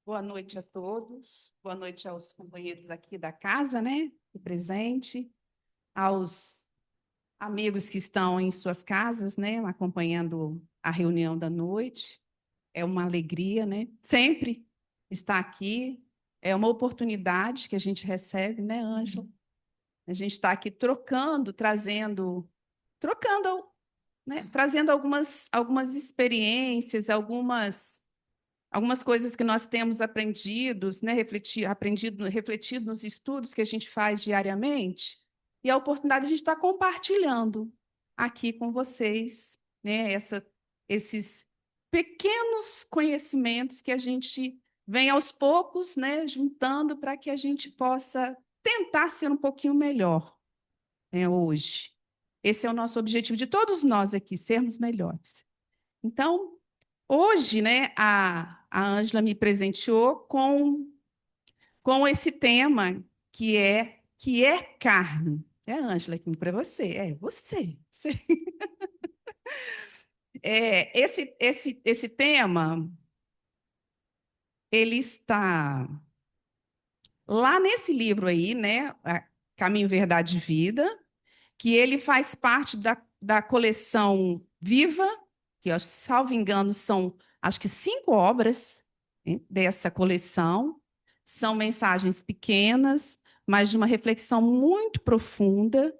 Boa noite a todos, boa noite aos companheiros aqui da casa, né, do presente, aos amigos que estão em suas casas, né, acompanhando a reunião da noite. É uma alegria, né, sempre estar aqui. É uma oportunidade que a gente recebe, né, Ângela? A gente está aqui trocando, né, trazendo algumas experiências, algumas coisas que nós temos aprendidos, né, refletido nos estudos que a gente faz diariamente, e a oportunidade de a gente estar compartilhando aqui com vocês, né, esses pequenos conhecimentos que a gente vem aos poucos, né, juntando para que a gente possa tentar ser um pouquinho melhor, né, hoje. Esse é o nosso objetivo de todos nós aqui, sermos melhores. Então, hoje, né, a Ângela me presenteou com esse tema que é carne. É, Ângela, aqui para você. É você. Esse tema, ele está lá nesse livro aí, né, Caminho, Verdade e Vida, que ele faz parte da coleção Viva, que, salvo engano, são, acho que 5 obras, né, dessa coleção. São mensagens pequenas, mas de uma reflexão muito profunda,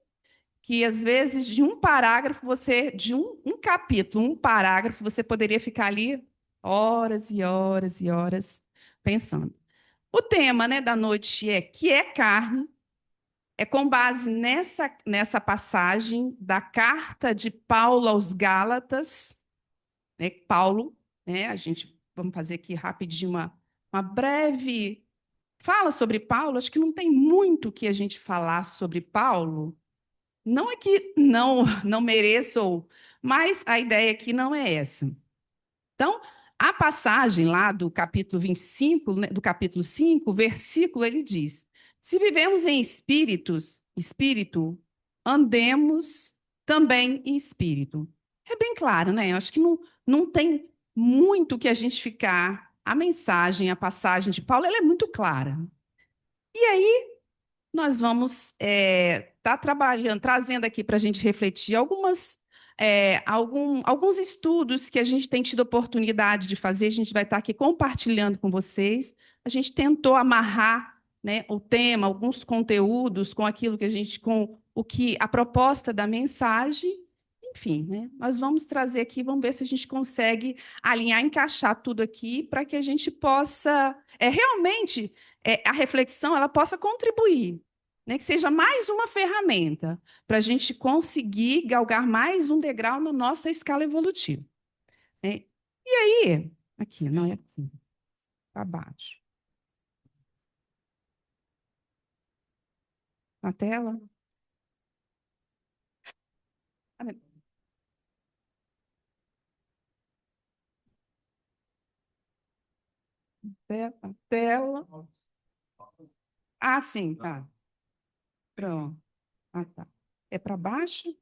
que às vezes de um parágrafo de um capítulo, um parágrafo, você poderia ficar ali horas e horas e horas pensando. O tema, né, da noite é que é carne, é com base nessa passagem da carta de Paulo aos Gálatas, né? Paulo, né? Vamos fazer aqui rapidinho uma breve fala sobre Paulo. Acho que não tem muito que a gente falar sobre Paulo. Não é que não mereçam, mas a ideia aqui não é essa. Então, a passagem lá do capítulo 25, né, do capítulo 5, versículo, ele diz: se vivemos em espírito, andemos também em espírito. É bem claro, né? Eu acho que não tem muito que a gente ficar. A mensagem, a passagem de Paulo, ela é muito clara. E aí, nós vamos estar trabalhando, trazendo aqui para a gente refletir alguns estudos que a gente tem tido oportunidade de fazer, a gente vai estar aqui compartilhando com vocês. A gente tentou amarrar, né, o tema, alguns conteúdos com aquilo que com o que a proposta da mensagem, enfim, né? Nós vamos trazer aqui, vamos ver se a gente consegue alinhar, encaixar tudo aqui para que a gente possa realmente a reflexão ela possa contribuir, né? Que seja mais uma ferramenta para a gente conseguir galgar mais um degrau na nossa escala evolutiva, né? E aí, aqui, não é aqui, para baixo. Na tela? A tela. Ah, sim, tá. Pronto. Ah, tá. É para baixo?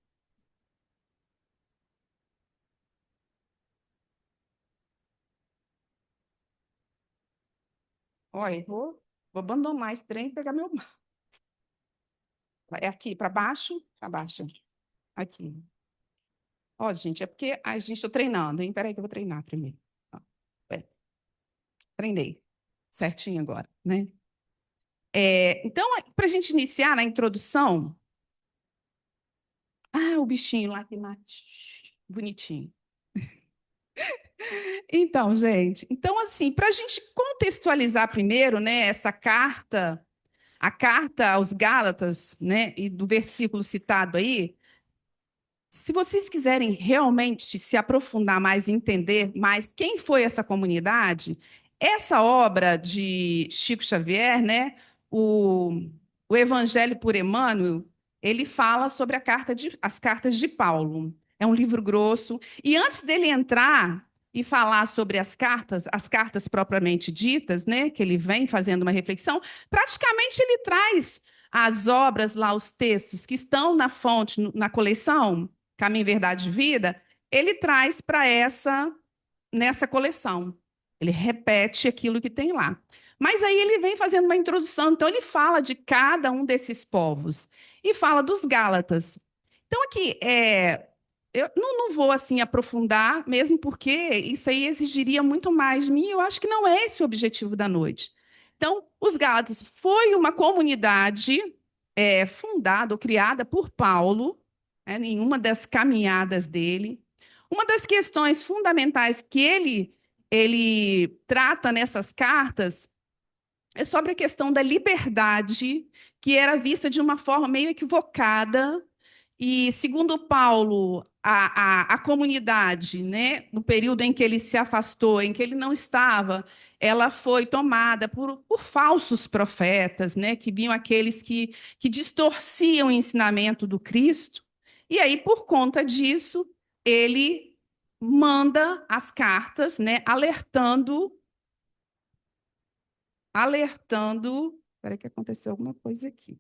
Olha, vou abandonar esse trem e pegar meu. É aqui, para baixo? Para baixo. Aqui. Ó, gente, é porque a gente está treinando, hein? Espera aí que eu vou treinar primeiro. Ó, treinei certinho agora, né? Então, para a gente iniciar na introdução, o bichinho lá que mate, bonitinho. Então, gente, então assim, para a gente contextualizar primeiro, né, essa carta, a carta aos Gálatas, né, e do versículo citado aí, se vocês quiserem realmente se aprofundar mais e entender mais quem foi essa comunidade, essa obra de Chico Xavier, né, o, o Evangelho por Emmanuel, ele fala sobre as cartas de Paulo. É um livro grosso. E antes dele entrar e falar sobre as cartas propriamente ditas, né, que ele vem fazendo uma reflexão, praticamente ele traz as obras lá, os textos que estão na fonte, na coleção Caminho, Verdade e Vida, ele traz para nessa coleção. Ele repete aquilo que tem lá. Mas aí ele vem fazendo uma introdução, então ele fala de cada um desses povos e fala dos Gálatas. Então aqui eu não vou assim aprofundar, mesmo porque isso aí exigiria muito mais de mim. Eu acho que não é esse o objetivo da noite. Então, os Gálatas foi uma comunidade fundada ou criada por Paulo, em uma das caminhadas dele. Uma das questões fundamentais que ele trata nessas cartas é sobre a questão da liberdade, que era vista de uma forma meio equivocada. E, segundo Paulo, a comunidade, né, no período em que ele se afastou, em que ele não estava, ela foi tomada por falsos profetas, né, que vinham aqueles que distorciam o ensinamento do Cristo. E aí, por conta disso, ele manda as cartas, né, alertando. Espera que aconteceu alguma coisa aqui.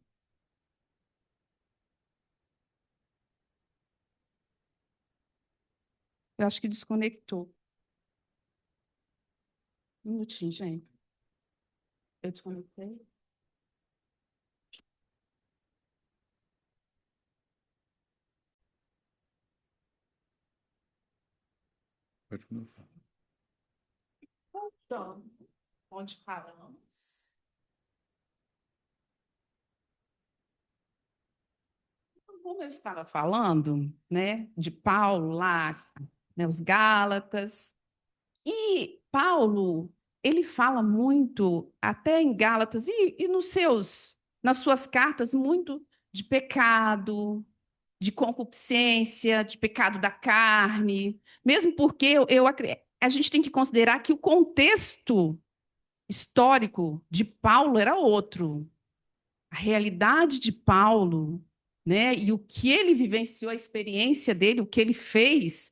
Eu acho que desconectou. Um minutinho, gente. Eu desconectei. Pode começar. Então, onde paramos? Como eu estava falando, né, de Paulo lá, né, os Gálatas, e Paulo, ele fala muito, até em Gálatas e nas suas cartas, muito de pecado, de concupiscência, de pecado da carne, mesmo porque a gente tem que considerar que o contexto histórico de Paulo era outro. A realidade de Paulo, né, e o que ele vivenciou, a experiência dele, o que ele fez,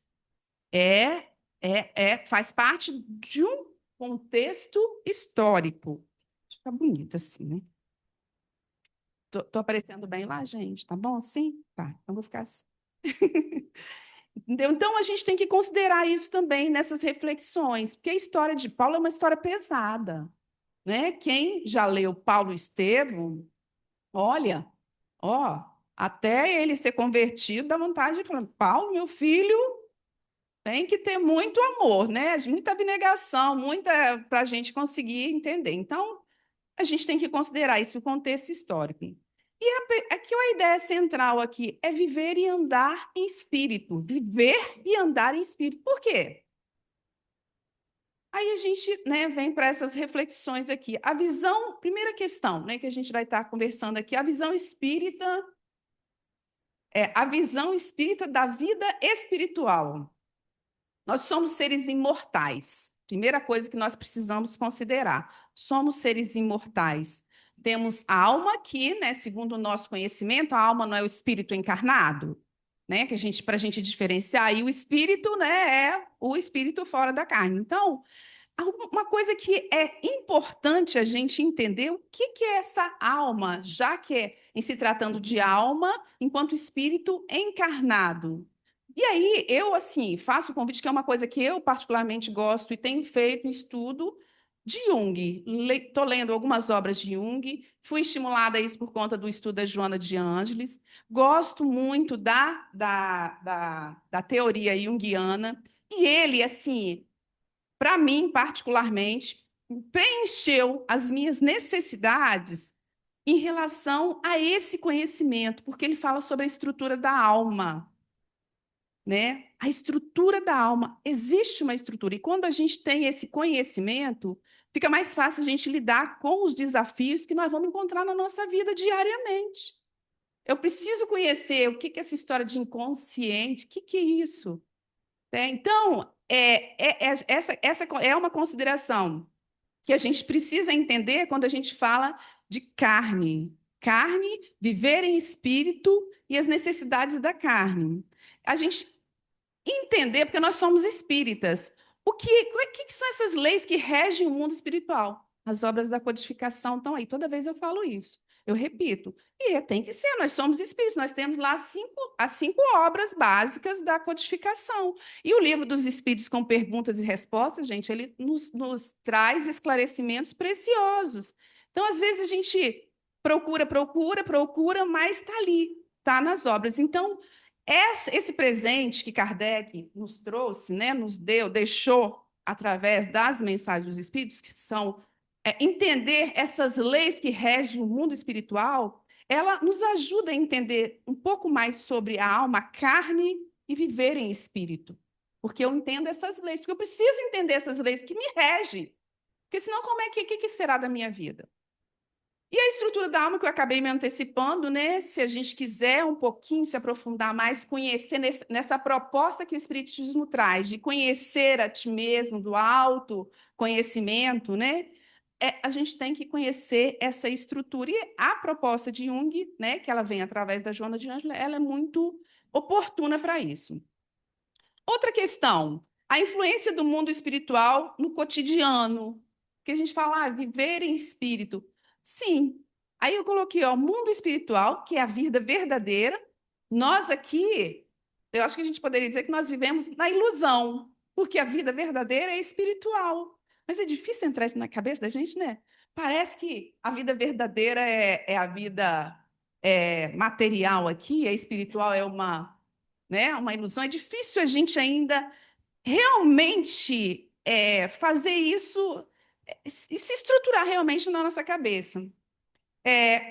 faz parte de um contexto histórico. Fica bonito assim, né? Tô aparecendo bem lá, gente? Tá bom assim? Tá, então vou ficar assim. Entendeu? Então, a gente tem que considerar isso também nessas reflexões, porque a história de Paulo é uma história pesada, né? Quem já leu Paulo e Estevão, olha, ó, até ele ser convertido, dá vontade de falar, Paulo, meu filho, tem que ter muito amor, né? Muita abnegação, muita para a gente conseguir entender. Então, a gente tem que considerar isso, o contexto histórico. E aqui a ideia central aqui é viver e andar em espírito. Viver e andar em espírito. Por quê? Aí a gente, né, vem para essas reflexões aqui. A visão, primeira questão, né, que a gente vai estar conversando aqui, a visão espírita é a visão espírita da vida espiritual. Nós somos seres imortais. Primeira coisa que nós precisamos considerar. Somos seres imortais. Temos a alma aqui, né? Segundo o nosso conhecimento, a alma não é o espírito encarnado, né? Que para a gente diferenciar, e o espírito, né, é o espírito fora da carne. Então, uma coisa que é importante a gente entender o que é essa alma, já que em se tratando de alma, enquanto espírito encarnado. E aí, eu, assim, faço o convite, que é uma coisa que eu particularmente gosto e tenho feito estudo de Jung. Estou lendo algumas obras de Jung, fui estimulada a isso por conta do estudo da Joana de Ângeles. Gosto muito da teoria junguiana. E ele, assim, para mim, particularmente, preencheu as minhas necessidades em relação a esse conhecimento, porque ele fala sobre a estrutura da alma, né? A estrutura da alma, existe uma estrutura, e quando a gente tem esse conhecimento, fica mais fácil a gente lidar com os desafios que nós vamos encontrar na nossa vida diariamente. Eu preciso conhecer o que é essa história de inconsciente, o que é isso? Então, essa é uma consideração que a gente precisa entender quando a gente fala de carne. Carne, viver em espírito e as necessidades da carne. A gente entender, porque nós somos espíritas. O que são essas leis que regem o mundo espiritual? As obras da codificação estão aí. Toda vez eu falo isso. Eu repito, e tem que ser, nós somos espíritos, nós temos lá as 5 obras básicas da codificação. E o livro dos Espíritos com perguntas e respostas, gente, ele nos traz esclarecimentos preciosos. Então, às vezes, a gente procura, mas está ali, está nas obras. Então, esse presente que Kardec nos trouxe, né, nos deixou através das mensagens dos Espíritos, que são entender essas leis que regem o mundo espiritual, ela nos ajuda a entender um pouco mais sobre a alma, a carne e viver em espírito. Porque eu entendo essas leis, porque eu preciso entender essas leis que me regem. Porque senão, que será da minha vida? E a estrutura da alma, que eu acabei me antecipando, né? Se a gente quiser um pouquinho se aprofundar mais, conhecer nessa proposta que o Espiritismo traz, de conhecer a ti mesmo, do autoconhecimento, né? A gente tem que conhecer essa estrutura. E a proposta de Jung, né, que ela vem através da Joana de Ângelo, ela é muito oportuna para isso. Outra questão, a influência do mundo espiritual no cotidiano. Que a gente fala, viver em espírito. Sim. Aí eu coloquei, o mundo espiritual, que é a vida verdadeira. Nós aqui, eu acho que a gente poderia dizer que nós vivemos na ilusão, porque a vida verdadeira é espiritual. Mas é difícil entrar isso na cabeça da gente, né? Parece que a vida verdadeira é a vida material aqui, a espiritual é uma ilusão. É difícil a gente ainda realmente fazer isso e se estruturar realmente na nossa cabeça.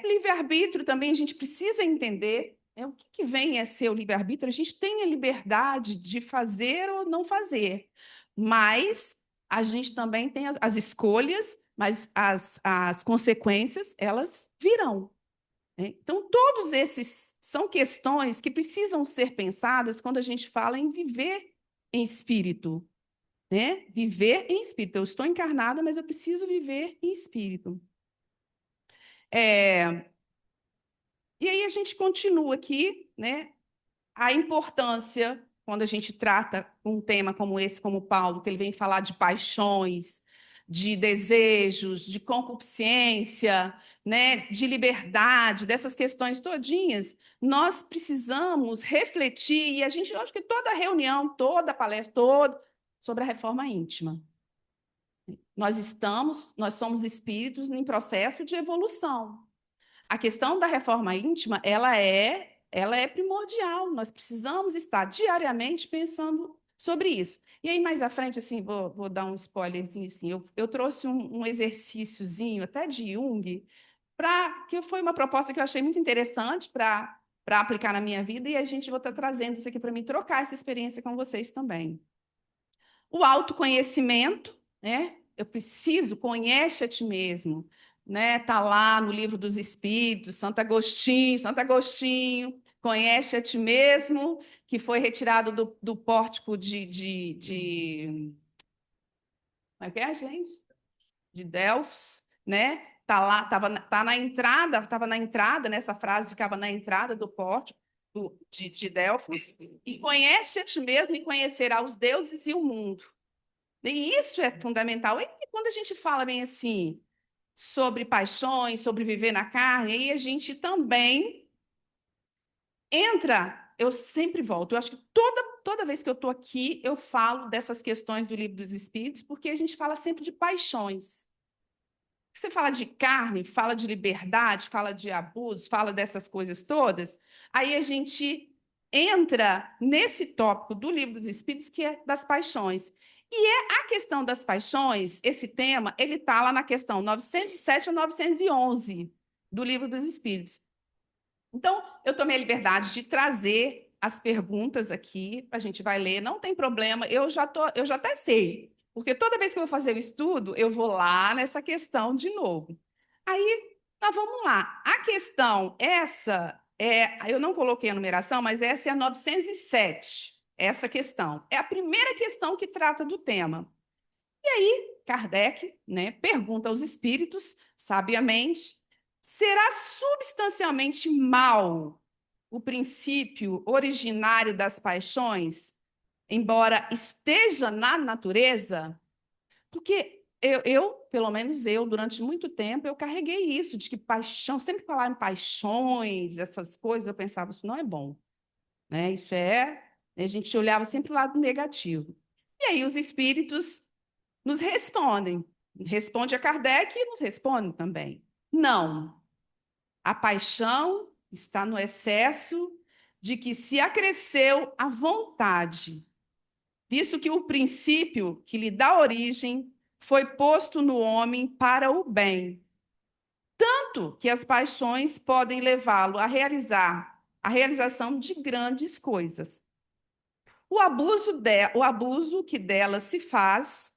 Livre-arbítrio também a gente precisa entender, o que vem a ser o livre-arbítrio. A gente tem a liberdade de fazer ou não fazer, mas a gente também tem as escolhas, mas as consequências, elas virão. Então, todos esses são questões que precisam ser pensadas quando a gente fala em viver em espírito, né? Viver em espírito. Eu estou encarnada, mas eu preciso viver em espírito. E aí a gente continua aqui, né? A importância, quando a gente trata um tema como esse, como Paulo, que ele vem falar de paixões, de desejos, de concupiscência, né, de liberdade, dessas questões todinhas, nós precisamos refletir, e eu acho que toda reunião, toda palestra, sobre a reforma íntima. Nós somos espíritos em processo de evolução. A questão da reforma íntima, ela é primordial. Nós precisamos estar diariamente pensando sobre isso. E aí, mais à frente, assim, vou dar um spoilerzinho, assim, eu trouxe um exercíciozinho, até de Jung, que foi uma proposta que eu achei muito interessante para aplicar na minha vida, e a gente vai estar trazendo isso aqui para mim, trocar essa experiência com vocês também. O autoconhecimento, né? Eu preciso, conhece a ti mesmo, né? Tá lá no Livro dos Espíritos, Santo Agostinho, conhece a ti mesmo, que foi retirado do pórtico como é que é, gente? De Delfos, né? Tá lá, estava na entrada, nessa frase ficava na entrada do pórtico de Delfos, e conhece a ti mesmo e conhecerá os deuses e o mundo. E isso é fundamental. E quando a gente fala bem assim sobre paixões, sobre viver na carne, aí a gente também entra. Eu sempre volto. Eu acho que toda vez que eu estou aqui, eu falo dessas questões do Livro dos Espíritos, porque a gente fala sempre de paixões. Você fala de carne, fala de liberdade, fala de abuso, fala dessas coisas todas, aí a gente entra nesse tópico do Livro dos Espíritos, que é das paixões. E a questão das paixões, esse tema, ele está lá na questão 907 a 911 do Livro dos Espíritos. Então, eu tomei a liberdade de trazer as perguntas aqui, a gente vai ler, não tem problema, eu já até sei, porque toda vez que eu vou fazer o estudo, eu vou lá nessa questão de novo. Aí, nós vamos lá. A questão, eu não coloquei a numeração, mas essa é a 907, essa questão. É a primeira questão que trata do tema. E aí, Kardec, né, pergunta aos espíritos, sabiamente, será substancialmente mal o princípio originário das paixões, embora esteja na natureza? Porque pelo menos eu, durante muito tempo, eu carreguei isso, de que paixão, sempre falar em paixões, essas coisas, eu pensava, isso não é bom, né? Isso a gente olhava sempre o lado negativo. E aí os espíritos nos respondem. Responde a Kardec e nos responde também. Não. A paixão está no excesso de que se acresceu a vontade, visto que o princípio que lhe dá origem foi posto no homem para o bem, tanto que as paixões podem levá-lo a realizar a realização de grandes coisas. O abuso que dela se faz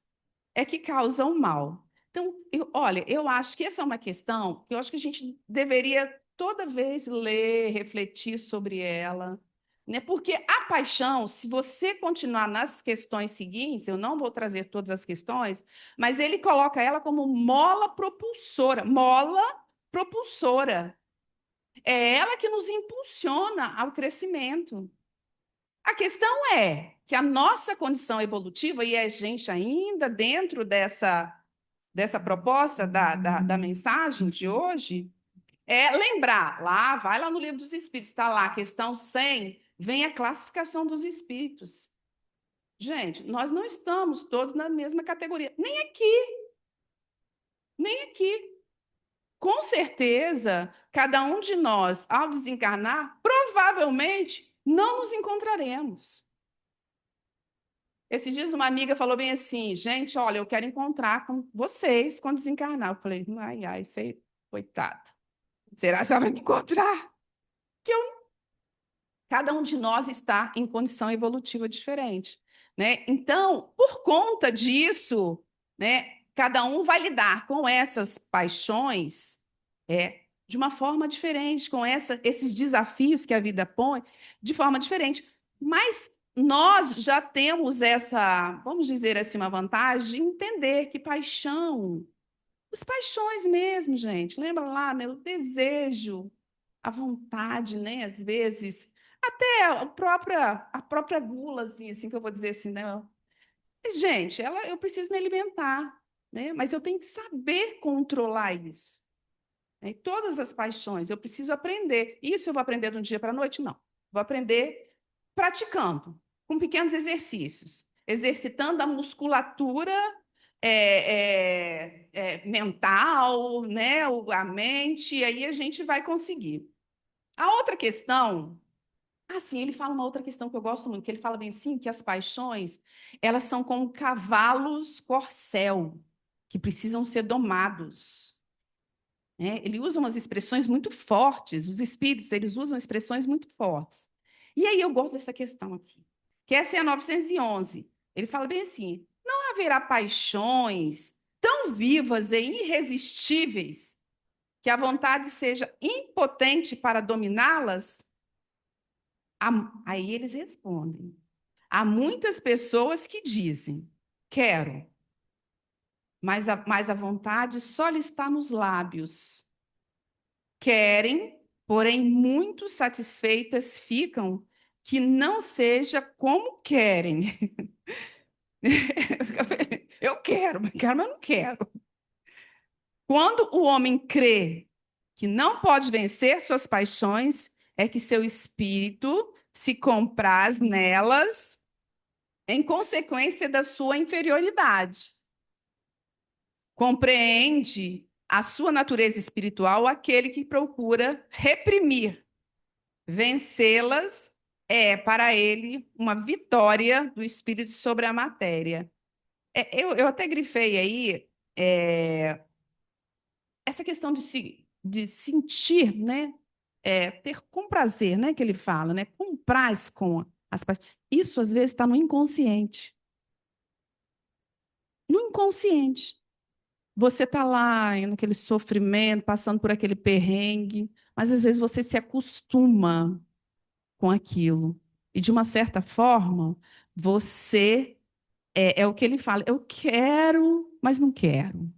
é que causa o mal. Então, olha, eu acho que essa é uma questão que eu acho que a gente deveria toda vez ler, refletir sobre ela, né? Porque a paixão, se você continuar nas questões seguintes, eu não vou trazer todas as questões, mas ele coloca ela como mola propulsora, mola propulsora. É ela que nos impulsiona ao crescimento. A questão é que a nossa condição evolutiva, e a gente ainda dentro dessa proposta da mensagem de hoje, é lembrar, vai lá no Livro dos Espíritos, está lá, questão 100, vem a classificação dos espíritos. Gente, nós não estamos todos na mesma categoria, nem aqui, nem aqui. Com certeza, cada um de nós, ao desencarnar, provavelmente não nos encontraremos. Esses dias uma amiga falou bem assim, gente, olha, eu quero encontrar com vocês quando desencarnar. Eu falei, ai, sei, coitado. Será que você vai me encontrar? Cada um de nós está em condição evolutiva diferente, né? Então, por conta disso, né, cada um vai lidar com essas paixões de uma forma diferente, com esses desafios que a vida põe de forma diferente. Mas nós já temos essa, vamos dizer assim, uma vantagem de entender que paixão, as paixões mesmo, gente, lembra lá, né, o desejo, a vontade, né, às vezes, até a própria gulazinha, assim, que eu vou dizer assim, né? Gente, eu preciso me alimentar, né? Mas eu tenho que saber controlar isso. Né? Todas as paixões, eu preciso aprender. Isso eu vou aprender de um dia para a noite? Não. Vou aprender praticando, com pequenos exercícios, exercitando a musculatura mental, né? A mente, e aí a gente vai conseguir. A outra questão, assim, ele fala uma outra questão que eu gosto muito, que ele fala bem assim, que as paixões, elas são como cavalos corcel, que precisam ser domados. Né? Ele usa umas expressões muito fortes, os espíritos, eles usam expressões muito fortes. E aí eu gosto dessa questão aqui, que essa é a 911. Ele fala bem assim, não haverá paixões tão vivas e irresistíveis que a vontade seja impotente para dominá-las? Aí eles respondem. Há muitas pessoas que dizem, quero, mas a vontade só lhe está nos lábios. Querem, porém muito satisfeitas ficam que não seja como querem. Eu quero, mas não quero. Quando o homem crê que não pode vencer suas paixões, é que seu espírito se compraz nelas em consequência da sua inferioridade. Compreende a sua natureza espiritual aquele que procura reprimir. Vencê-las é, para ele, uma vitória do espírito sobre a matéria. Eu até grifei aí essa questão de sentir, né? Ter com prazer, né? Que ele fala, né? Compraz com as paixões. Isso, às vezes, está no inconsciente. No inconsciente. Você está lá naquele sofrimento, passando por aquele perrengue, mas às vezes você se acostuma com aquilo. E, de uma certa forma, você é o que ele fala, eu quero, mas não quero.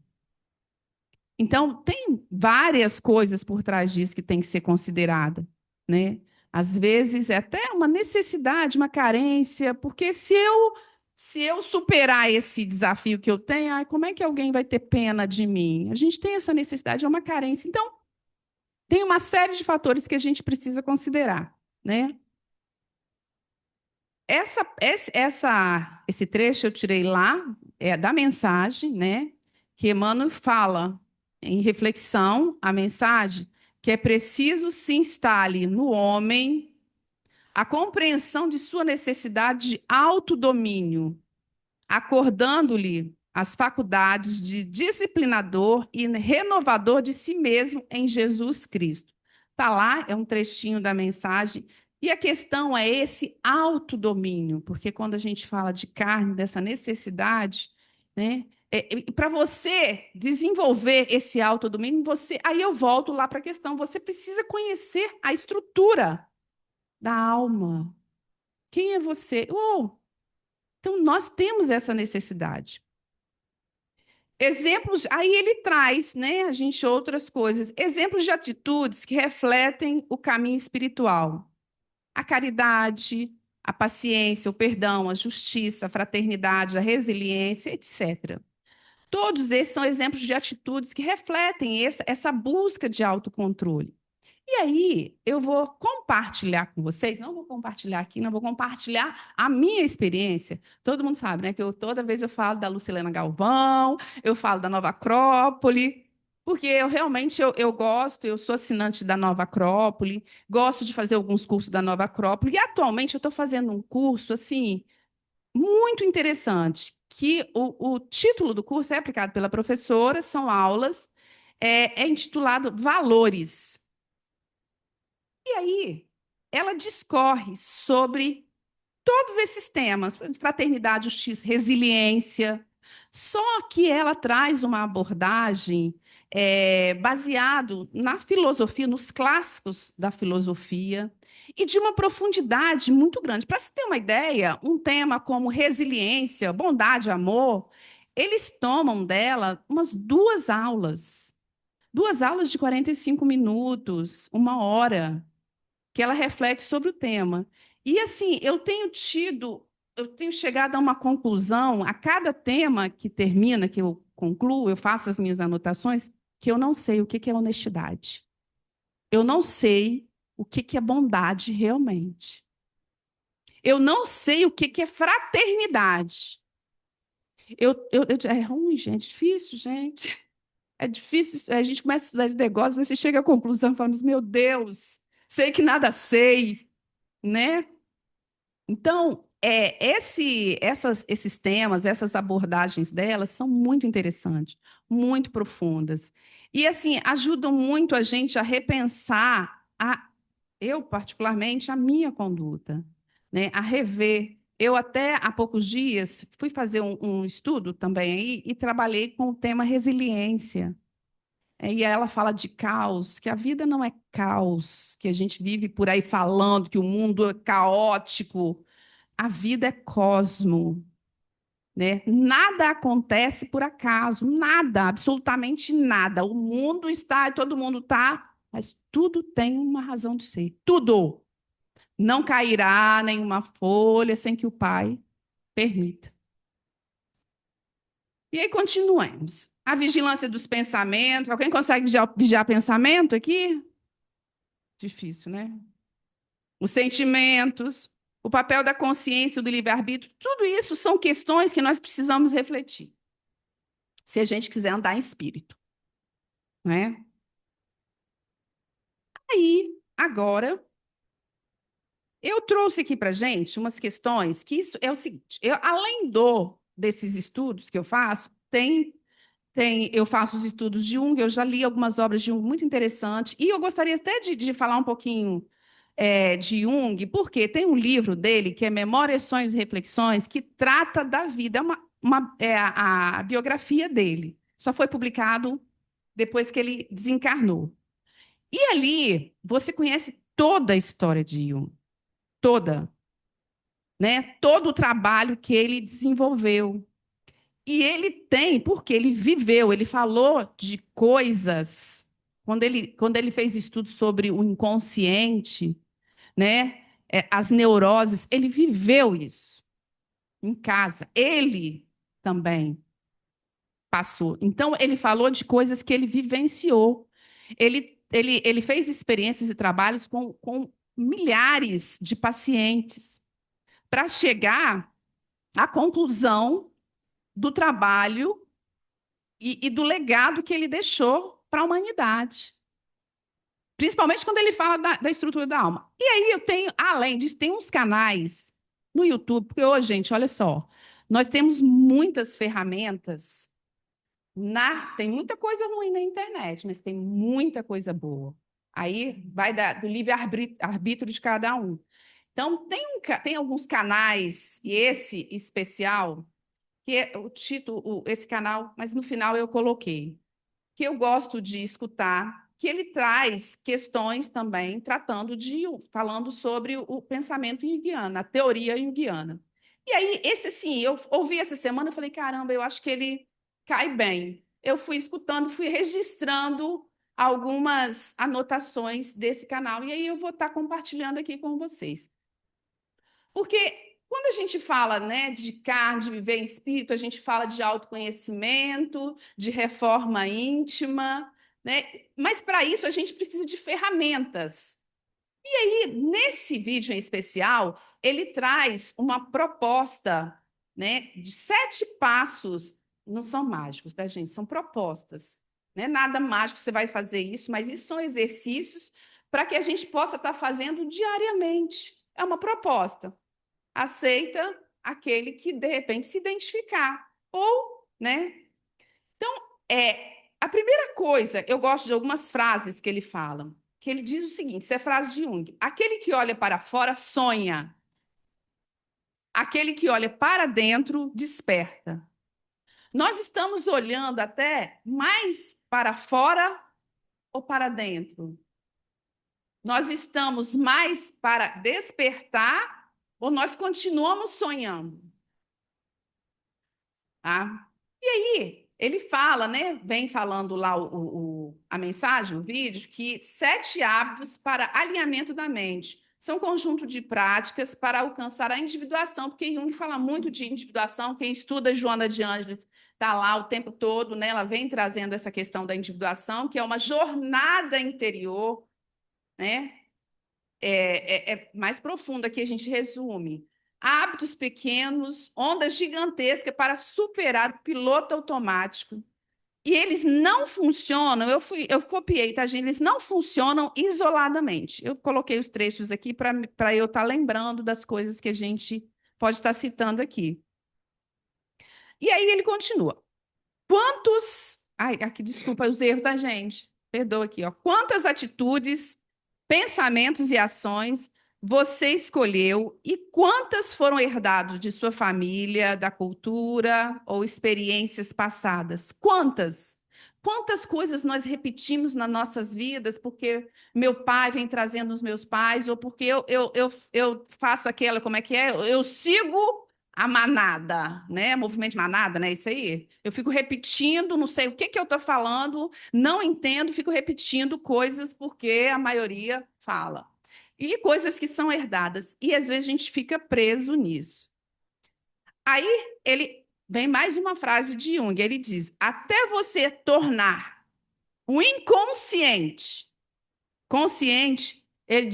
Então, tem várias coisas por trás disso que tem que ser considerada, né? Às vezes é até uma necessidade, uma carência, porque se eu Se eu superar esse desafio que eu tenho, ai, como é que alguém vai ter pena de mim? A gente tem essa necessidade, é uma carência. Então, tem uma série de fatores que a gente precisa considerar, né? Esse trecho eu tirei lá, da mensagem, né? Que Emmanuel fala em reflexão, a mensagem, que é preciso se instale no homem a compreensão de sua necessidade de autodomínio, acordando-lhe as faculdades de disciplinador e renovador de si mesmo em Jesus Cristo. Está lá, é um trechinho da mensagem. E a questão é esse autodomínio, porque quando a gente fala de carne, dessa necessidade, né? Para você desenvolver esse autodomínio, aí eu volto lá para a questão, você precisa conhecer a estrutura da alma. Quem é você? Então, nós temos essa necessidade. Exemplos, aí ele traz, né, a gente outras coisas, exemplos de atitudes que refletem o caminho espiritual. A caridade, a paciência, o perdão, a justiça, a fraternidade, a resiliência, etc. Todos esses são exemplos de atitudes que refletem essa busca de autocontrole. E aí, eu vou compartilhar com vocês, não vou compartilhar aqui, não vou compartilhar a minha experiência. Todo mundo sabe, né, que toda vez eu falo da Lucilena Galvão, eu falo da Nova Acrópole, porque eu realmente eu gosto, eu sou assinante da Nova Acrópole, gosto de fazer alguns cursos da Nova Acrópole, e atualmente eu estou fazendo um curso assim muito interessante, que o título do curso é aplicado pela professora, são aulas, é intitulado Valores. E aí, ela discorre sobre todos esses temas, fraternidade, justiça, resiliência, só que ela traz uma abordagem baseado na filosofia, nos clássicos da filosofia, e de uma profundidade muito grande. Para se ter uma ideia, um tema como resiliência, bondade, amor, eles tomam dela umas duas aulas de 45 minutos, uma hora que ela reflete sobre o tema. E assim, eu tenho chegado a uma conclusão, a cada tema que termina, que eu concluo, eu faço as minhas anotações, que eu não sei o que é honestidade. Eu não sei o que é bondade realmente. Eu não sei o que é fraternidade. É ruim, gente, difícil, gente. É difícil, a gente começa a estudar esse negócio, você chega à conclusão e fala, mas, meu Deus, sei que nada sei, né? Então, esses temas, essas abordagens delas são muito interessantes, muito profundas. E, assim, ajudam muito a gente a repensar, eu, particularmente, a minha conduta, né? A rever. Eu, até há poucos dias, fui fazer um estudo também aí e trabalhei com o tema resiliência. E ela fala de caos, que a vida não é caos, que a gente vive por aí falando que o mundo é caótico. A vida é cosmo, né? Nada acontece por acaso, nada, absolutamente nada. O mundo está, todo mundo está, mas tudo tem uma razão de ser. Tudo. Não cairá nenhuma folha sem que o Pai permita. E aí continuemos. A vigilância dos pensamentos. Alguém consegue vigiar pensamento aqui? Difícil, né? Os sentimentos, o papel da consciência, do livre-arbítrio, tudo isso são questões que nós precisamos refletir, se a gente quiser andar em espírito, né? Aí, agora, eu trouxe aqui para a gente umas questões que isso é o seguinte, além desses estudos que eu faço, eu faço os estudos de Jung, eu já li algumas obras de Jung muito interessantes, e eu gostaria até de falar um pouquinho de Jung, porque tem um livro dele que é Memórias, Sonhos e Reflexões, que trata da vida, é a biografia dele. Só foi publicado depois que ele desencarnou. E ali você conhece toda a história de Jung, toda, né? Todo o trabalho que ele desenvolveu. E ele tem, porque ele viveu, ele falou de coisas. Quando ele fez estudos sobre o inconsciente, né? As neuroses, ele viveu isso. em casa. Ele também passou. Então, ele falou de coisas que ele vivenciou. Ele fez experiências e trabalhos com milhares de pacientes para chegar à conclusão do trabalho e do legado que ele deixou para a humanidade. Principalmente quando ele fala da estrutura da alma. E aí eu tenho, além disso, tem uns canais no YouTube, porque hoje, gente, olha só, nós temos muitas ferramentas. Tem muita coisa ruim na internet, mas tem muita coisa boa. Aí vai do livre-arbítrio de cada um. Então, tem alguns canais, e esse especial, que é o título, esse canal, mas no final eu coloquei, que eu gosto de escutar, que ele traz questões também falando sobre o pensamento junguiano, a teoria junguiana. E aí, esse sim, eu ouvi essa semana, eu falei, caramba, eu acho que ele cai bem. Eu fui escutando, fui registrando algumas anotações desse canal, e aí eu vou estar compartilhando aqui com vocês. Porque quando a gente fala, né, de carne, de viver em espírito, a gente fala de autoconhecimento, de reforma íntima, né? Mas para isso a gente precisa de ferramentas. E aí, nesse vídeo em especial, ele traz uma proposta, né, de 7 passos. Não são mágicos, tá, gente? São propostas. Não é nada mágico, você vai fazer isso, mas isso são exercícios para que a gente possa estar fazendo diariamente. É uma proposta. Aceita aquele que, de repente, se identificar. Ou, né? Então, a primeira coisa, eu gosto de algumas frases que ele fala, que ele diz o seguinte, isso é frase de Jung, aquele que olha para fora sonha, aquele que olha para dentro desperta. Nós estamos olhando até mais para fora ou para dentro? Nós estamos mais para despertar ou nós continuamos sonhando? Tá? E aí, ele fala, né? Vem falando lá a mensagem, o vídeo, que 7 hábitos para alinhamento da mente. São um conjunto de práticas para alcançar a individuação, porque Jung fala muito de individuação. Quem estuda Joana de Ângeles está lá o tempo todo, né? Ela vem trazendo essa questão da individuação, que é uma jornada interior, né? É mais profunda que a gente resume. Hábitos pequenos, ondas gigantescas para superar o piloto automático. E eles não funcionam, eu copiei, tá, gente? Eles não funcionam isoladamente. Eu coloquei os trechos aqui para eu estar lembrando das coisas que a gente pode estar citando aqui. E aí ele continua. Quantos. Ai, aqui, desculpa os erros da gente. Perdoa aqui, ó. Quantas atitudes, pensamentos e ações você escolheu e quantas foram herdados de sua família, da cultura ou experiências passadas? Quantas? Quantas coisas nós repetimos nas nossas vidas porque meu pai vem trazendo os meus pais, ou porque eu faço aquela, como é que é? Eu sigo a manada, né? Movimento de manada, né? Isso aí. Eu fico repetindo, não sei o que eu estou falando, não entendo, fico repetindo coisas porque a maioria fala. E coisas que são herdadas. E às vezes a gente fica preso nisso. Aí ele vem mais uma frase de Jung. Ele diz: até você tornar o inconsciente consciente, ele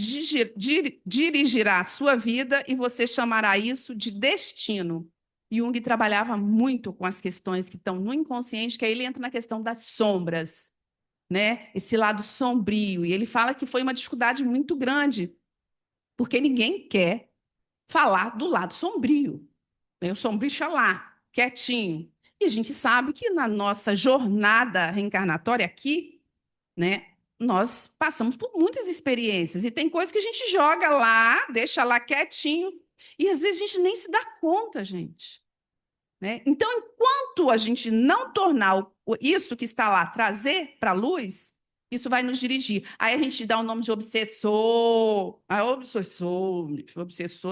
dirigirá a sua vida e você chamará isso de destino. Jung trabalhava muito com as questões que estão no inconsciente, que aí ele entra na questão das sombras, né? Esse lado sombrio. E ele fala que foi uma dificuldade muito grande, porque ninguém quer falar do lado sombrio. Né? O sombrio está lá, quietinho. E a gente sabe que na nossa jornada reencarnatória aqui, né, nós passamos por muitas experiências e tem coisas que a gente joga lá, deixa lá quietinho, e às vezes a gente nem se dá conta, gente. Né? Então, enquanto a gente não tornar isso que está lá, trazer para a luz, isso vai nos dirigir. Aí a gente dá o nome de obsessor. Ah, obsessor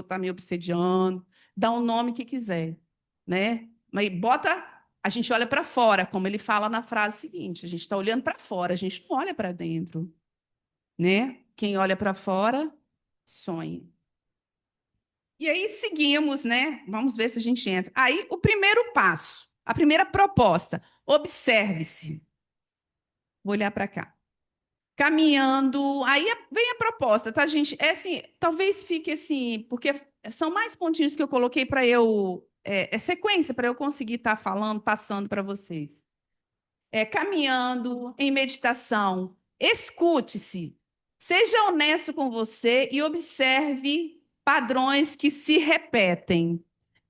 está me obsediando. Dá o nome que quiser. Né? Mas a gente olha para fora, como ele fala na frase seguinte: a gente está olhando para fora, a gente não olha para dentro. Né? Quem olha para fora, sonha. E aí seguimos, né? Vamos ver se a gente entra. Aí, o primeiro passo, a primeira proposta, observe-se. Vou olhar para cá. Caminhando, aí vem a proposta, tá, gente? É assim, talvez fique assim, porque são mais pontinhos que eu coloquei para eu, sequência, para eu conseguir estar falando, passando para vocês. Caminhando, em meditação, escute-se, seja honesto com você e observe padrões que se repetem,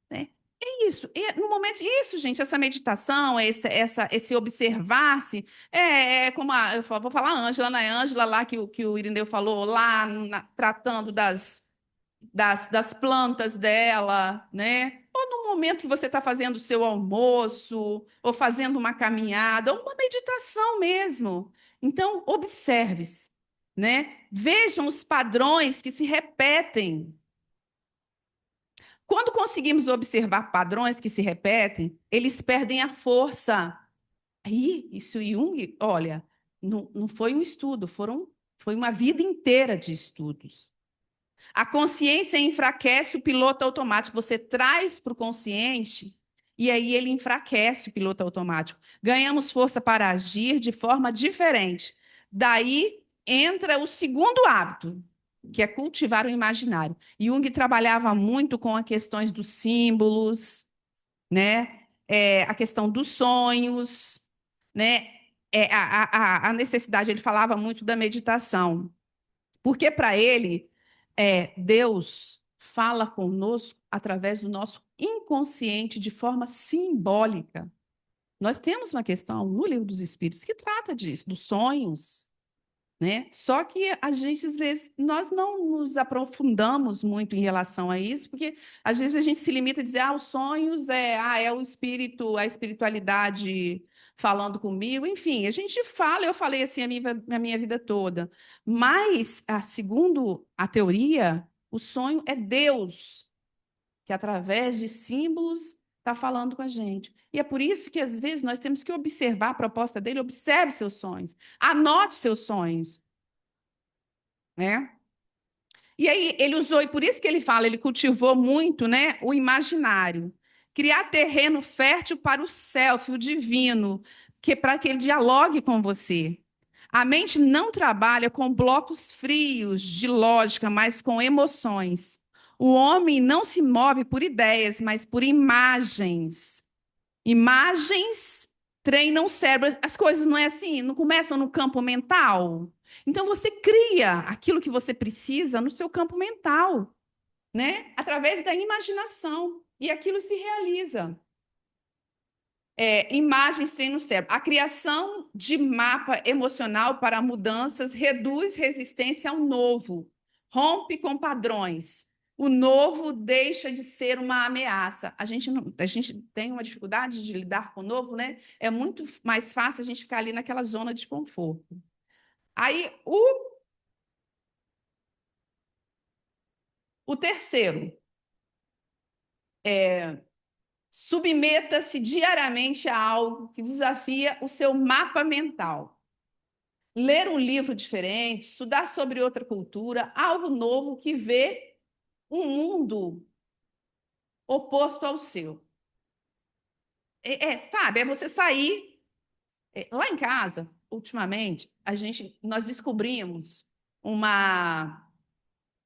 né? É isso. No momento, isso, gente, essa meditação, esse observar-se, como vou falar a Ângela, né? A Ângela lá que o Irineu falou, lá tratando das plantas dela, né? Ou no momento que você está fazendo o seu almoço, ou fazendo uma caminhada, ou uma meditação mesmo. Então, observe-se, né? Vejam os padrões que se repetem. Quando conseguimos observar padrões que se repetem, eles perdem a força. Aí, isso Jung, olha, não foi um estudo, foi uma vida inteira de estudos. A consciência enfraquece o piloto automático. Você traz para o consciente e aí ele enfraquece o piloto automático. Ganhamos força para agir de forma diferente. Daí entra o segundo hábito, que é cultivar o imaginário. Jung trabalhava muito com as questões dos símbolos, né? A questão dos sonhos, né? A necessidade, ele falava muito da meditação. Porque para ele, Deus fala conosco através do nosso inconsciente de forma simbólica. Nós temos uma questão no Livro dos Espíritos que trata disso, dos sonhos, né? Só que a gente, às vezes, nós não nos aprofundamos muito em relação a isso, porque às vezes a gente se limita a dizer, os sonhos é o espírito, a espiritualidade falando comigo, enfim, a gente fala, eu falei assim a minha vida toda, mas, segundo a teoria, o sonho é Deus, que através de símbolos está falando com a gente. E é por isso que, às vezes, nós temos que observar a proposta dele, observe seus sonhos, anote seus sonhos, né? E aí ele usou, e por isso que ele fala, ele cultivou muito, né, o imaginário. Criar terreno fértil para o self, o divino, para que ele dialogue com você. A mente não trabalha com blocos frios de lógica, mas com emoções. O homem não se move por ideias, mas por imagens. Imagens treinam o cérebro. As coisas não é assim, não começam no campo mental. Então você cria aquilo que você precisa no seu campo mental, né? Através da imaginação. E aquilo se realiza. Imagens treinam o cérebro. A criação de mapa emocional para mudanças reduz resistência ao novo, rompe com padrões. O novo deixa de ser uma ameaça. A gente tem uma dificuldade de lidar com o novo, né? É muito mais fácil a gente ficar ali naquela zona de conforto. Aí, o terceiro, submeta-se diariamente a algo que desafia o seu mapa mental. Ler um livro diferente, estudar sobre outra cultura, algo novo que vê um mundo oposto ao seu. Sabe, é você sair. Lá em casa, ultimamente, nós descobrimos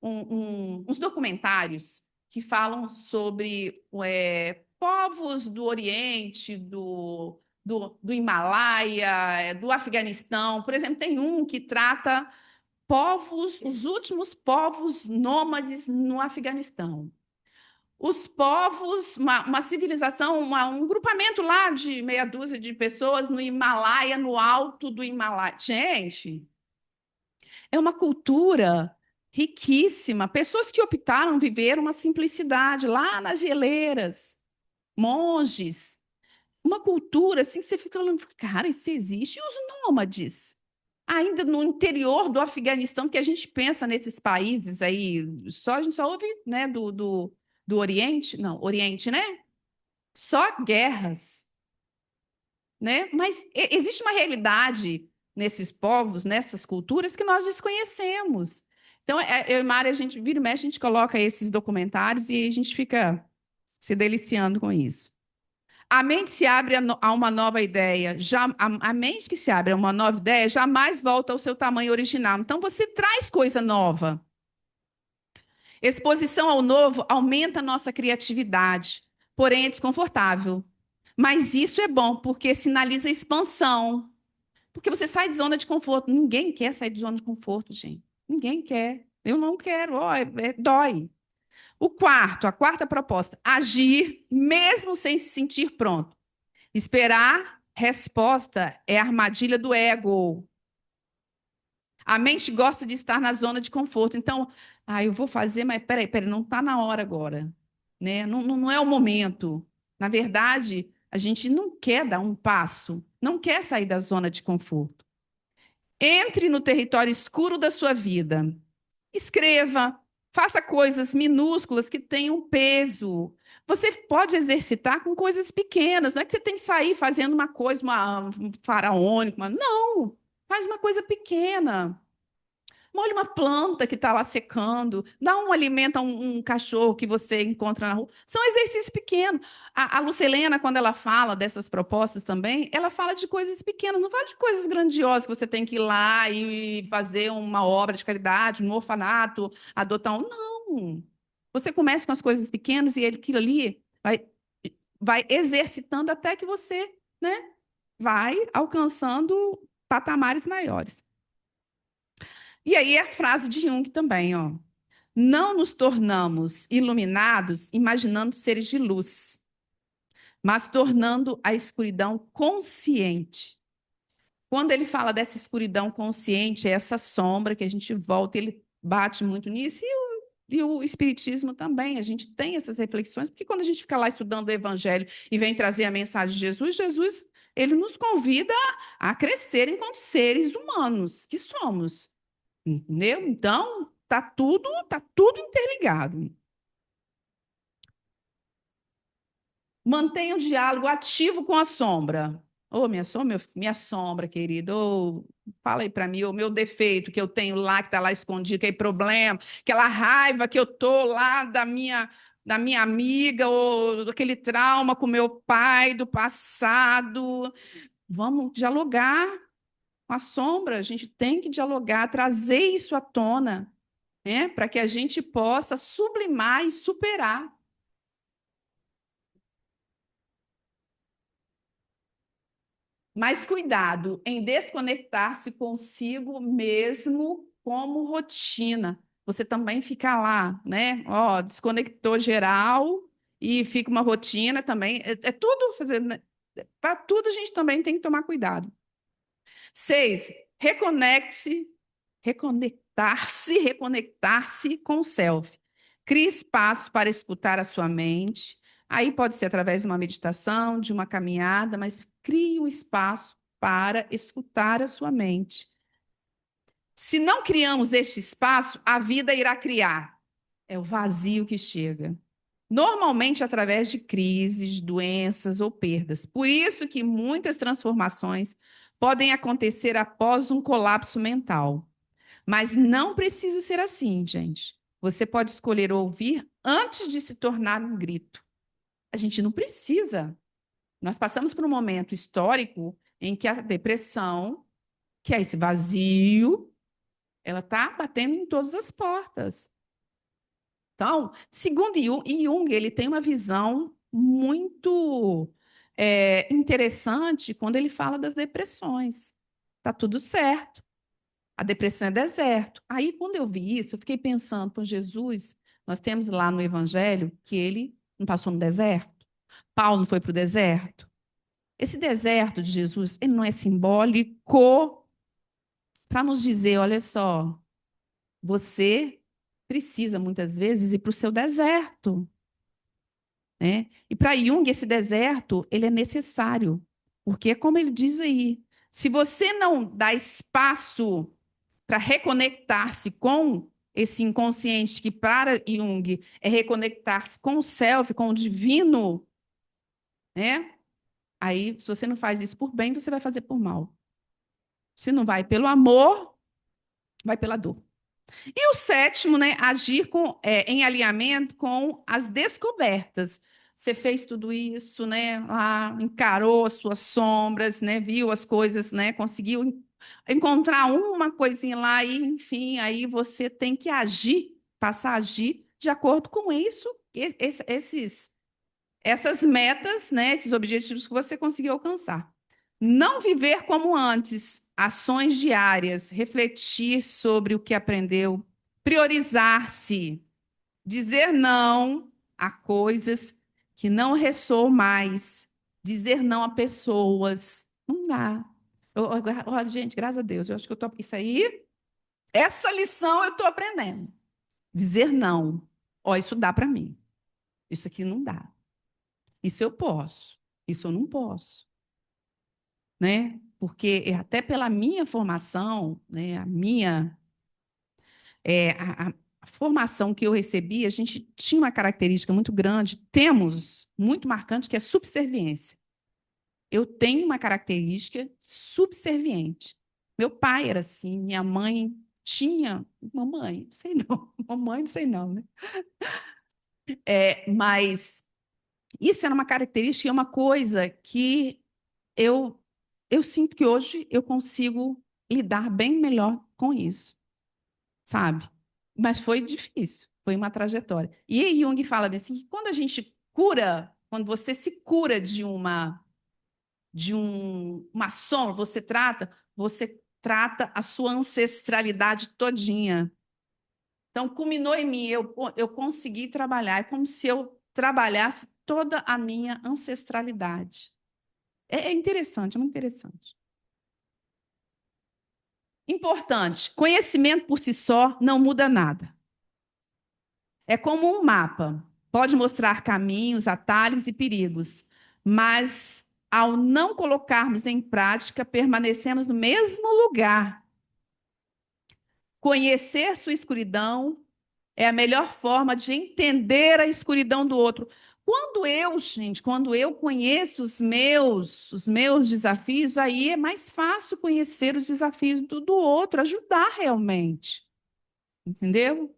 uns documentários que falam sobre povos do Oriente, do Himalaia, do Afeganistão. Por exemplo, tem um que trata os últimos povos nômades no Afeganistão. Os povos, uma civilização, um grupamento lá de meia dúzia de pessoas no Himalaia, no alto do Himalaia. Gente, é uma cultura riquíssima. Pessoas que optaram viver uma simplicidade lá nas geleiras, monges. Uma cultura assim que você fica falando, cara, isso existe. E os nômades? Ainda no interior do Afeganistão, que a gente pensa nesses países aí, a gente só ouve, né, do Oriente, não, Oriente, né? Só guerras, né? Mas existe uma realidade nesses povos, nessas culturas que nós desconhecemos. Então, eu e Mari, a gente vira e mexe, a gente coloca esses documentários e a gente fica se deliciando com isso. A mente se abre a uma nova ideia. A mente que se abre a uma nova ideia jamais volta ao seu tamanho original. Então, você traz coisa nova. Exposição ao novo aumenta a nossa criatividade, porém é desconfortável. Mas isso é bom, porque sinaliza expansão. Porque você sai de zona de conforto. Ninguém quer sair de zona de conforto, gente. Ninguém quer. Eu não quero. Ó, dói. A quarta proposta, agir mesmo sem se sentir pronto. Esperar resposta é a armadilha do ego. A mente gosta de estar na zona de conforto. Então, eu vou fazer, mas peraí, não está na hora agora. Né? Não é o momento. Na verdade, a gente não quer dar um passo, não quer sair da zona de conforto. Entre no território escuro da sua vida. Escreva, faça coisas minúsculas que tenham peso. Você pode exercitar com coisas pequenas. Não é que você tem que sair fazendo uma coisa, um faraônico. Não, faz uma coisa pequena. Molhe uma planta que está lá secando, dá um alimento a um cachorro que você encontra na rua. São exercícios pequenos. A Lucelena, quando ela fala dessas propostas também, ela fala de coisas pequenas, não fala de coisas grandiosas que você tem que ir lá e fazer uma obra de caridade, um orfanato, adotar um. Não. Você começa com as coisas pequenas e aquilo ali vai exercitando até que você, né, vai alcançando patamares maiores. E aí a frase de Jung também, ó. Não nos tornamos iluminados imaginando seres de luz, mas tornando a escuridão consciente. Quando ele fala dessa escuridão consciente, é essa sombra que a gente volta, ele bate muito nisso, e o Espiritismo também, a gente tem essas reflexões, porque quando a gente fica lá estudando o Evangelho e vem trazer a mensagem de Jesus, ele nos convida a crescer enquanto seres humanos que somos. Entendeu? Então, tá tudo interligado. Mantenha um diálogo ativo com a sombra. Ô, minha sombra, querido. Ô, fala aí para mim, o meu defeito que eu tenho lá, que está lá escondido, aquele problema, aquela raiva que eu tô lá da minha amiga, ou daquele trauma com meu pai do passado. Vamos dialogar com a sombra. A gente tem que dialogar, trazer isso à tona, né? Para que a gente possa sublimar e superar. Mas cuidado em desconectar-se consigo mesmo como rotina. Você também fica lá, né? Ó, desconectou geral e fica uma rotina também. É tudo fazendo. Para tudo a gente também tem que tomar cuidado. 6, reconectar-se com o self. Crie espaço para escutar a sua mente. Aí pode ser através de uma meditação, de uma caminhada, mas crie um espaço para escutar a sua mente. Se não criamos este espaço, a vida irá criar. É o vazio que chega. Normalmente através de crises, doenças ou perdas. Por isso que muitas transformações podem acontecer após um colapso mental. Mas não precisa ser assim, gente. Você pode escolher ouvir antes de se tornar um grito. A gente não precisa. Nós passamos por um momento histórico em que a depressão, que é esse vazio, ela está batendo em todas as portas. Então, segundo Jung, ele tem uma visão muito interessante quando ele fala das depressões. Tá tudo certo. A depressão é deserto. Aí, quando eu vi isso, eu fiquei pensando, com Jesus, nós temos lá no Evangelho que ele não passou no deserto. Paulo não foi para o deserto. Esse deserto de Jesus, ele não é simbólico para nos dizer, olha só, você precisa muitas vezes ir para o seu deserto. Né? E para Jung, esse deserto ele é necessário, porque, como ele diz aí, se você não dá espaço para reconectar-se com esse inconsciente, que para Jung é reconectar-se com o self, com o divino, né? Aí, se você não faz isso por bem, você vai fazer por mal. Se não vai pelo amor, vai pela dor. E o sétimo, né, agir em alinhamento com as descobertas. Você fez tudo isso, né? Encarou as suas sombras, né? Viu as coisas, né? Conseguiu encontrar uma coisinha lá e, enfim, aí você tem que agir, passar a agir de acordo com isso, essas metas, né? Esses objetivos que você conseguiu alcançar. Não viver como antes, ações diárias, refletir sobre o que aprendeu, priorizar-se, dizer não a coisas que não ressoam mais, dizer não a pessoas. Não dá. Olha, gente, graças a Deus, eu acho que eu tô. Isso aí, essa lição eu estou aprendendo. Dizer não. Ó, isso dá para mim. Isso aqui não dá. Isso eu posso. Isso eu não posso. Né? Porque até pela minha formação, né, a formação que eu recebi, a gente tinha uma característica muito grande, temos muito marcante, que é subserviência. Eu tenho uma característica subserviente. Meu pai era assim, minha mãe tinha, mamãe, não sei não, mamãe, não sei não, né? Mas isso era uma característica, é uma coisa que eu, eu sinto que hoje eu consigo lidar bem melhor com isso, sabe? Mas foi difícil, foi uma trajetória. E aí Jung fala bem assim, que quando a gente cura, quando você se cura uma sombra, você trata a sua ancestralidade todinha. Então, culminou em mim, eu consegui trabalhar, é como se eu trabalhasse toda a minha ancestralidade. É interessante, é muito interessante. Importante, conhecimento por si só não muda nada. É como um mapa. Pode mostrar caminhos, atalhos e perigos, mas ao não colocarmos em prática, permanecemos no mesmo lugar. Conhecer sua escuridão é a melhor forma de entender a escuridão do outro. Quando eu conheço os meus desafios, aí é mais fácil conhecer os desafios do outro, ajudar realmente. Entendeu?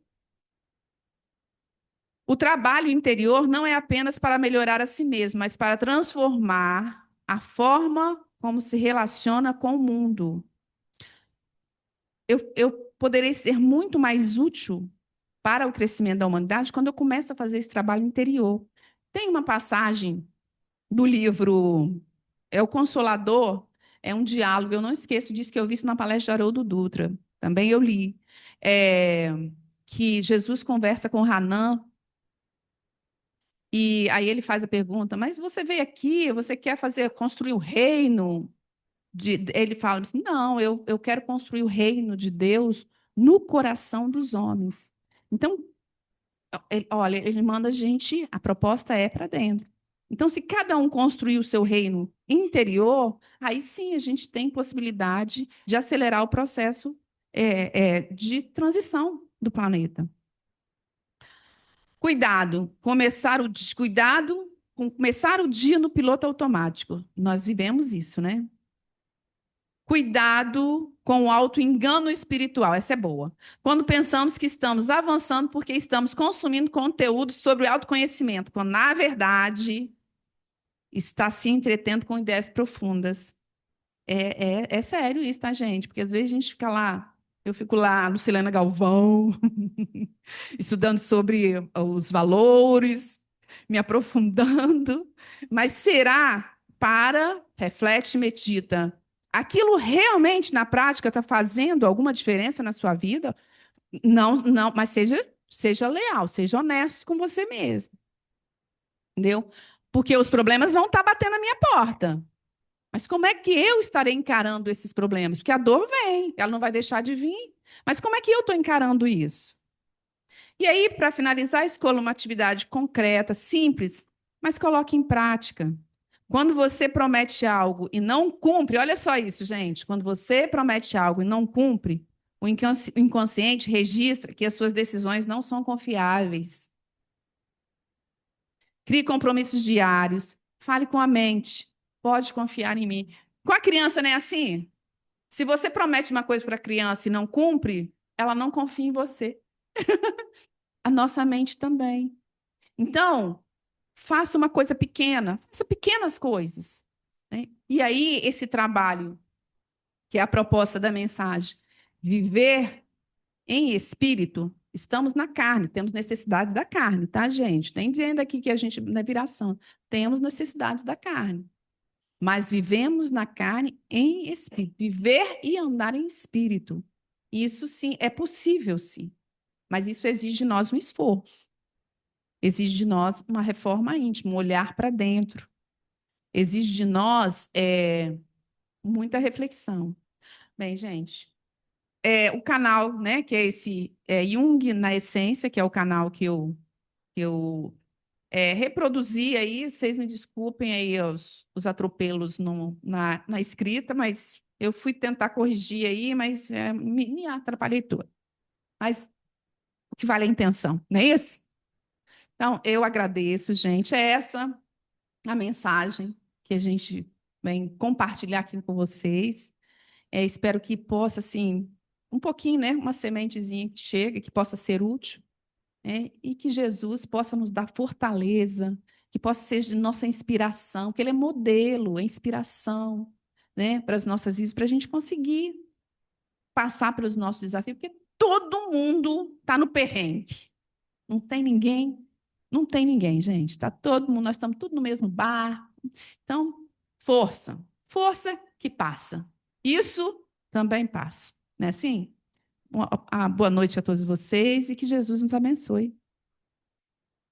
O trabalho interior não é apenas para melhorar a si mesmo, mas para transformar a forma como se relaciona com o mundo. Eu poderei ser muito mais útil para o crescimento da humanidade quando eu começo a fazer esse trabalho interior. Tem uma passagem do livro O Consolador, é um diálogo, eu não esqueço disso, que eu vi isso na palestra de Haroldo Dutra, também eu li, é, que Jesus conversa com Hanan, e aí ele faz a pergunta, mas você veio aqui, você quer construir o reino? Ele fala assim, não, eu quero construir o reino de Deus no coração dos homens. Então, olha, ele manda a gente, a proposta é para dentro. Então, se cada um construir o seu reino interior, aí sim a gente tem possibilidade de acelerar o processo de transição do planeta. Cuidado com começar o dia no piloto automático. Nós vivemos isso, né? Cuidado com o auto-engano espiritual. Essa é boa. Quando pensamos que estamos avançando porque estamos consumindo conteúdo sobre autoconhecimento, quando, na verdade, está se entretendo com ideias profundas. É sério isso, tá, gente? Porque às vezes a gente fica lá, eu fico lá, Lucilena Galvão, estudando sobre os valores, me aprofundando, mas reflete, medita, aquilo realmente na prática está fazendo alguma diferença na sua vida? Não, não, mas seja leal, seja honesto com você mesmo, entendeu? Porque os problemas vão estar batendo na minha porta. Mas como é que eu estarei encarando esses problemas? Porque a dor vem, ela não vai deixar de vir. Mas como é que eu estou encarando isso? E aí, para finalizar, escolha uma atividade concreta, simples, mas coloque em prática. Quando você promete algo e não cumpre, olha só isso, gente. Quando você promete algo e não cumpre, o inconsciente registra que as suas decisões não são confiáveis. Crie compromissos diários. Fale com a mente. Pode confiar em mim. Com a criança não é assim? Se você promete uma coisa para a criança e não cumpre, ela não confia em você. A nossa mente também. Então, faça uma coisa pequena, faça pequenas coisas, né? E aí, esse trabalho, que é a proposta da mensagem, viver em espírito, estamos na carne, temos necessidades da carne, tá, gente? Nem dizendo aqui que a gente não é viração, temos necessidades da carne. Mas vivemos na carne em espírito. Viver e andar em espírito. Isso sim, é possível, sim. Mas isso exige de nós um esforço. Exige de nós uma reforma íntima, um olhar para dentro. Exige de nós muita reflexão. Bem, gente, o canal, né, que é esse Jung na Essência, que é o canal que eu reproduzi aí, vocês me desculpem aí os atropelos na escrita, mas eu fui tentar corrigir aí, mas me atrapalhei toda. Mas o que vale é a intenção, não é isso? Então, eu agradeço, gente. É essa a mensagem que a gente vem compartilhar aqui com vocês. Espero que possa, assim, um pouquinho, né, uma sementezinha que chega, que possa ser útil, e que Jesus possa nos dar fortaleza, que possa ser de nossa inspiração, que Ele é modelo, é inspiração, né, para as nossas vidas, para a gente conseguir passar pelos nossos desafios, porque todo mundo está no perrengue. Não tem ninguém, não tem ninguém, gente. Está todo mundo, nós estamos tudo no mesmo barco. Então, força, força que passa. Isso também passa, não é assim? Boa noite a todos vocês e que Jesus nos abençoe.